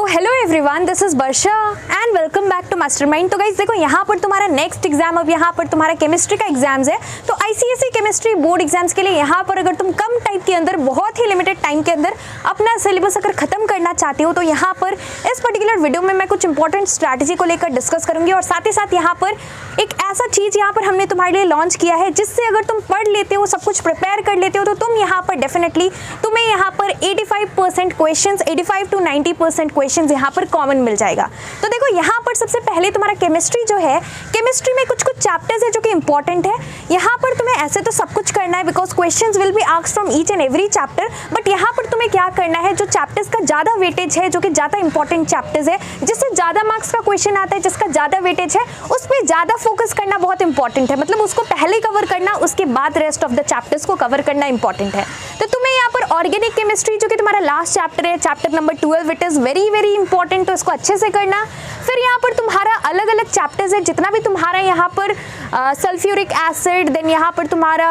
Hello everyone, this is Varsha and welcome back to Mastermind. तो guys देखो, यहाँ पर तुम्हारा नेक्स्ट एग्जाम, अब यहाँ पर तुम्हारा केमिस्ट्री का एग्जाम्स है। तो आईसीएसई केमिस्ट्री बोर्ड एग्जाम्स के लिए यहाँ पर अगर तुम कम टाइम के अंदर, बहुत ही लिमिटेड टाइम के अंदर अपना सिलेबस अगर खत्म करना चाहते हो, तो यहाँ पर इस पर्टिकुलर वीडियो में मैं कुछ इंपॉर्टेंट स्ट्रैटेजी को लेकर डिस्कस करूंगी। और साथ ही साथ यहाँ पर एक ऐसा चीज़ यहाँ पर हमने तुम्हारे लिए लॉन्च किया है, जिससे अगर तुम पढ़ लेते हो, सब कुछ प्रिपेयर कर लेते हो, तो तुम यहाँ पर डेफिनेटली तुम्हें यहाँ पर 85% क्वेश्चंस, 85 to 90% क्वेश्चंस यहाँ पर कॉमन मिल जाएगा। तो देखो, यहाँ पर सबसे पहले तुम्हारा केमिस्ट्री जो है, केमिस्ट्री में कुछ कुछ चैप्टर्स है जो कि इंपॉर्टेंट है। यहाँ पर तुम्हें ऐसे तो सब कुछ करना है, because questions will be asked from each and every chapter, but यहाँ पर तुम्हें क्या करना है, जो चैप्टर्स का ज़्यादा वेटेज है, जो कि ज़्यादा इंपॉर्टेंट चैप्टर्स है, जिससे ज़्यादा मार्क्स का क्वेश्चन आता है, जिसका ज़्यादा वेटेज है, उस पर ज़्यादा फोकस करना बहुत इंपॉर्टेंट है। मतलब उसको पहले कवर करना, उसके बाद रेस्ट ऑफ द चैप्टर्स को कवर करना इंपॉर्टेंट है। तो तुम्हें यहाँ पर ऑर्गेनिक केमिस्ट्री, जो कि तुम्हारा लास्ट चैप्टर है, chapter number 12, it is very very important, तो इसको अच्छे से करना। फिर यहाँ पर तुम्हारा अलग अलग चैप्टर्स है, जितना भी तुम्हारा यहाँ पर सल्फ्यूरिक एसिड, देन यहाँ पर तुम्हारा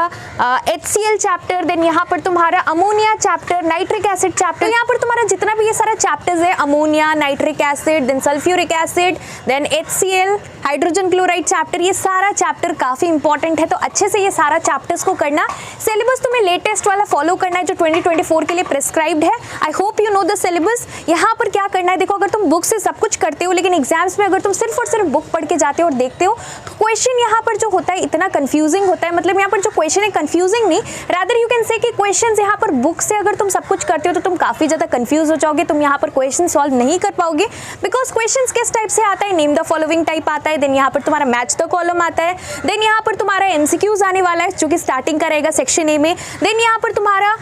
HCl चैप्टर, देन यहाँ पर तुम्हारा ammonia chapter, nitric acid chapter, यहाँ पर तुम्हारा जितना भी ये सारा चैप्टर्स है, ammonia, nitric acid, then sulphuric acid, then HCl, hydrogen chloride chapter, ये सारा चैप्टर काफ़ी इंपॉर्टेंट है। तो अच्छे से ये सारा चैप्टर्स को करना। सिलेबस तुम्हें लेटेस्ट वाला फॉलो करना है, जो 2024 के लिए प्रिस्क्राइब्ड है। I hope you know the syllabus. यहाँ पर क्या करना है, देखो, अगर तुम बुक से सब कुछ करते हो, लेकिन एग्जाम्स में अगर तुम सिर्फ और सिर्फ बुक पढ़ के जाते हो और देखते हो, तो क्वेश्चन यहाँ पर जो होता है इतना कंफ्यूजिंग होता है। मतलब यहाँ पर जो क्वेश्चन है, कंफ्यूजिंग नहीं, रादर यू कैन से कि क्वेश्चन यहाँ पर बुक से अगर तुम सब कुछ करते हो, तो तुम काफ़ी ज़्यादा कंफ्यूज हो जाओगे, तुम यहाँ पर क्वेश्चन सॉल्व नहीं कर पाओगे। बिकॉज क्वेश्चन किस टाइप से आता है, नेम द फॉलोइंग टाइप आता है, देन यहाँ पर तुम्हारा मैच द कॉलम आता है, देन यहाँ पर तुम्हारा MCQs आने वाला है, जो कि स्टार्टिंग का रहेगा सेक्शन ए में, देन यहाँ पर तुम्हारा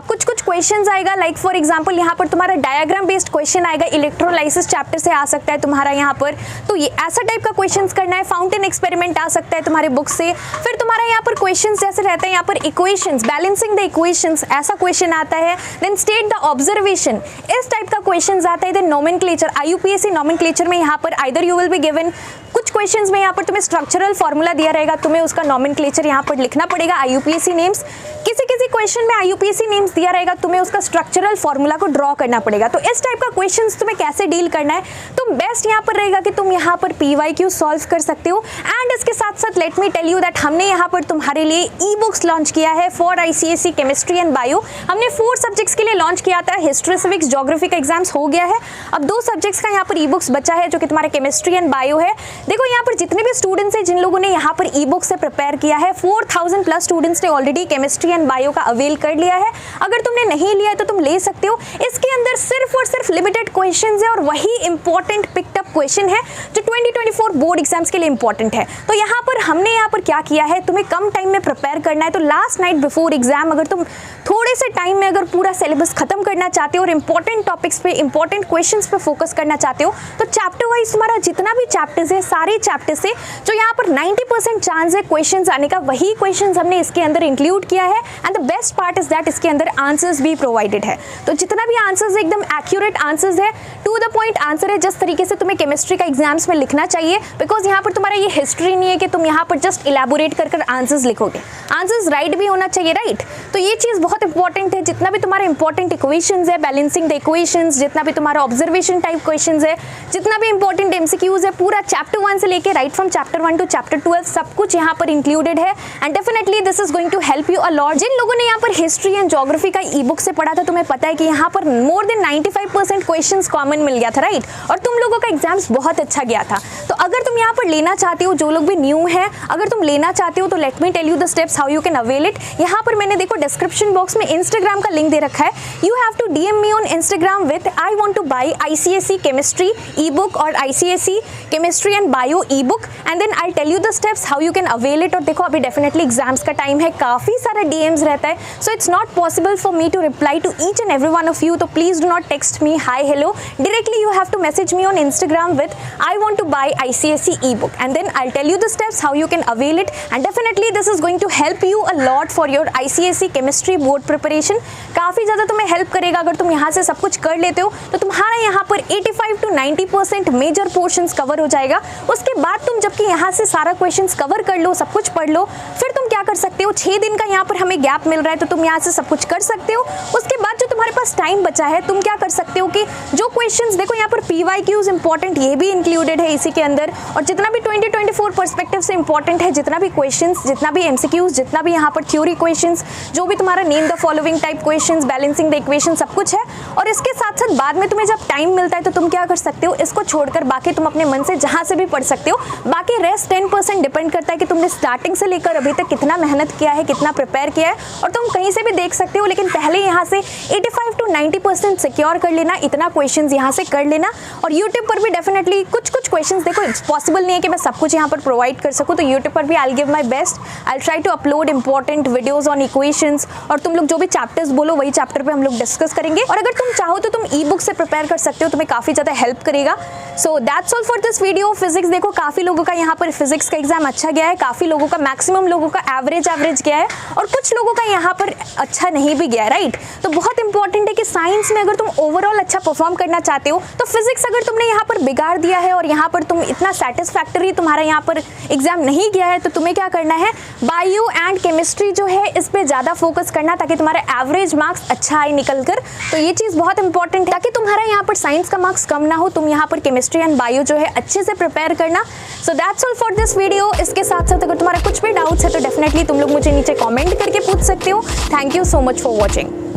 कुछ कुछ क्वेश्चंस आएगा, लाइक फॉर एग्जांपल यहाँ पर तुम्हारा डायग्राम बेस्ड क्वेश्चन आएगा, इलेक्ट्रोलाइसिस चैप्टर से आ सकता है तुम्हारा यहाँ पर, तो ये ऐसा टाइप का क्वेश्चंस करना है। फाउंटेन एक्सपेरिमेंट आ सकता है तुम्हारे बुक से। फिर तुम्हारा यहाँ पर क्वेश्चंस जैसे रहता है, यहाँ पर इक्वेशंस, बैलेंसिंग द इक्वेशंस, ऐसा क्वेश्चन आता है, देन स्टेट द ऑब्जर्वेशन, इस टाइप का क्वेश्चन आता है। देन नोमेनक्लेचर, IUPAC नोमेनक्लेचर में यहाँ पर either you will be given, कुछ क्वेश्चंस में यहाँ पर तुम्हें स्ट्रक्चरल फॉर्मूला दिया रहेगा, तुम्हें उसका नोमेनक्लेचर यहाँ पर लिखना पड़ेगा, IUPAC नेम्स। किसी किसी क्वेश्चन में IUPAC नेम्स दिया रहेगा, तुम्हें उसका स्ट्रक्चरल फॉर्मूला को ड्रॉ करना पड़ेगा। तो इस टाइप का क्वेश्चंस तुम्हें कैसे डील करना है, तो बेस्ट यहाँ पर रहेगा कि तुम यहाँ पर PYQ सॉल्व कर सकते हो। एंड इसके साथ साथ let me tell you that हमने यहाँ पर तुम्हारे लिए ई-बुक्स लॉन्च किया है for ICSE chemistry and bio. हमने 4 सब्जेक्ट्स के लिए लॉन्च किया था। हिस्ट्री, सिविक्स, ज्योग्राफी का एग्जाम्स हो गया है, अब 2 सब्जेक्ट्स का यहाँ पर ई-बुक्स बचा है, जो कि तुम्हारा केमिस्ट्री एंड बायो है। देखो, यहाँ पर जितने भी स्टूडेंट्स हैं, जिन लोगों ने यहाँ पर ई-बुक से प्रिपेयर किया है, 4000 प्लस स्टूडेंट्स ने ऑलरेडी केमिस्ट्री एंड बायो का अवेल कर लिया है। अगर तुमने नहीं लिया है तो तुम ले सकते हो। इसके अंदर सिर्फ और सिर्फ लिमिटेड क्वेश्चंस है, और वही इंपॉर्टेंट पिक्ड अप क्वेश्चन है जो 2024 बोर्ड एग्जाम्स के लिए इंपॉर्टेंट है। तो यहाँ पर हमने यहाँ पर क्या किया है, तुम्हें कम टाइम में प्रिपेयर करना है, तो लास्ट नाइट बिफोर एग्जाम अगर तुम थोड़े से टाइम में अगर पूरा सिलेबस खत्म करना चाहते हो और इंपॉर्टेंट टॉपिक्स पे, इंपॉर्टेंट क्वेश्चंस पे फोकस करना चाहते हो, तो चैप्टर वाइज तुम्हारा जितना भी चैप्टर्स है, सारे चैप्टर्स से जो यहाँ पर 90% चांस है क्वेश्चंस आने का, वही क्वेश्चंस हमने इसके अंदर इंक्लूड किया है। And the best part is that इसके अंदर आंसर्स भी प्रोवाइडेड है। तो जितना भी आंसर्स एकदम एक्यूरेट आंसर्स है, टू द पॉइंट आंसर है, जिस तरीके से तुम्हें केमिस्ट्री का एग्जाम्स में लिखना चाहिए। बिकॉज यहाँ पर तुम्हारा ये हिस्ट्री नहीं है कि तुम यहाँ पर जस्ट इलेबोरेट कर आंसर्स लिखोगे, आंसर्स राइट भी होना चाहिए, राइट। तो ये चीज़ बहुत इंपॉर्टेंट है। जितना भी तुम्हारा इंपॉर्टेंट इक्वेशंस है, बैलेंसिंग द इक्वेशंस, जितना भी तुम्हारा ऑब्जर्वेशन टाइप क्वेश्चंस है, जितना भी इंपॉर्टेंट MCQs है, पूरा चैप्टर 1 से लेके right from chapter 1 to chapter 12 सब कुछ यहाँ पर इंक्लूडेड है। And definitely this is going to help you a lot. जिन लोगों ने यहाँ पर हिस्ट्री एंड ज्योग्राफी का ई-बुक से पढ़ा था, तुम्हें पता है कि यहाँ पर मोर देन 95% क्वेश्चंस कॉमन मिल गया था, राइट। और तुम लोगों का एग्जाम्स बहुत अच्छा गया था। तो अगर तुम यहाँ पर लेना चाहते हो, जो लोग भी न्यू है, अगर तुम लेना चाहते हो, तो let me tell you the steps how you can avail it. यहाँ पर मैंने देखो डिस्क्रिप्शन बॉक्स में इंस्टाग्राम का लिंक दे रखा है। You have to DM me on Instagram with I want to buy ICSE chemistry ebook और ICSE chemistry and bio ebook, and then I tell you the steps how you can avail it. और देखो, अभी definitely exams का time है, काफ़ी सारा DMs रहता है, so it's not possible for me to reply to each and every one of you. तो please do not text me hi hello, directly you have to message me on Instagram with I want to buy ICSE ebook, and then I tell you the steps how you can avail it. And definitely this is going to help you a lot for your ICSE chemistry board preparation. काफ़ी ज़्यादा तुम्हें help करेगा। अगर तुम यहाँ से सब कुछ कर लेते हो, तो तुम्हारा यहाँ पर 85 to 90% मेजर पोर्शंस कवर हो जाएगा। उसके बाद तुम जबकि यहाँ से सारा क्वेश्चंस कवर कर लो, सब कुछ पढ़ लो, फिर तुम क्या कर सकते हो, 6 दिन का यहाँ पर हमें गैप मिल रहा है तो तुम यहाँ से सब कुछ कर सकते हो। उसके बाद जो तुम्हारे पास टाइम बचा है तुम क्या कर सकते हो कि जो क्वेश्चंस देखो यहाँ पर PYQs इंपॉर्टेंट ये भी इंक्लूडेड है इसी के अंदर, और जितना भी 2024 पर्सपेक्टिव से इंपॉर्टेंट है, जितना भी क्वेश्चंस, जितना भी MCQs, जितना भी यहाँ पर थ्योरी क्वेश्चंस, जो भी तुम्हारा name the following type questions, balancing the equation, सब कुछ है। और इसके साथ साथ बाद में तुम्हें जब टाइम मिलता है तो तुम क्या कर सकते हो, इसको छोड़कर बाकी तुम अपने मन से जहाँ से भी पढ़ सकते हो। बाकी रेस्ट 10% डिपेंड करता है कि तुमने स्टार्टिंग से लेकर अभी तक कितना मेहनत किया है, कितना प्रिपेयर किया है, और तुम कहीं से भी देख सकते हो। लेकिन पहले यहाँ से 85 to 90% सिक्योर कर लेना, इतना क्वेश्चंस यहाँ से कर लेना। और यूट्यूब पर भी डेफिनेटली कुछ क्वेश्चंस, देखो पॉसिबल नहीं है कि मैं सब कुछ यहाँ पर प्रोवाइड कर सकूँ, तो यूट्यूब पर भी I give my best, I try to upload important videos on equations, और तुम लोग जो भी चैप्टर्स बोलो वही चैप्टर पे हम लोग डिस्कस करेंगे। और अगर तुम चाहो तो तुम ई बुक से प्रिपेयर कर सकते हो, तुम्हें काफ़ी ज़्यादा हेल्प करेगा। So that's all for this video. Physics देखो काफ़ी लोगों का यहाँ पर फिजिक्स का एग्जाम अच्छा गया है, काफ़ी लोगों का, मैक्सिमम लोगों का एवरेज गया है, और कुछ लोगों का यहाँ पर अच्छा नहीं भी गया है, राइट। तो बहुत इंपॉर्टेंट है कि साइंस में अगर तुम ओवरऑल अच्छा परफॉर्म करना चाहते हो तो फिजिक्स अगर तुमने यहाँ पर बिगाड़ दिया है और यहाँ पर तुम इतना सेटिस्फैक्टरी तुम्हारा यहाँ पर एग्जाम नहीं गया है, तो तुम्हें क्या करना है, बायो एंड केमिस्ट्री जो है इस पे ज़्यादा फोकस करना, ताकि तुम्हारा एवरेज मार्क्स अच्छा आए निकल कर। तो ये चीज़ बहुत इंपॉर्टेंट है, ताकि तुम्हारा यहाँ पर साइंस का मार्क्स कम ना हो, तुम यहाँ पर केमिस्ट्री एंड बायो जो है अच्छे से प्रिपेयर करना। So that's all for this video. इसके साथ साथ अगर तुम्हारा कुछ भी डाउट्स है तो डेफिनेटली तुम लोग मुझे नीचे कमेंट करके पूछ सकते हो। Thank you so much for watching.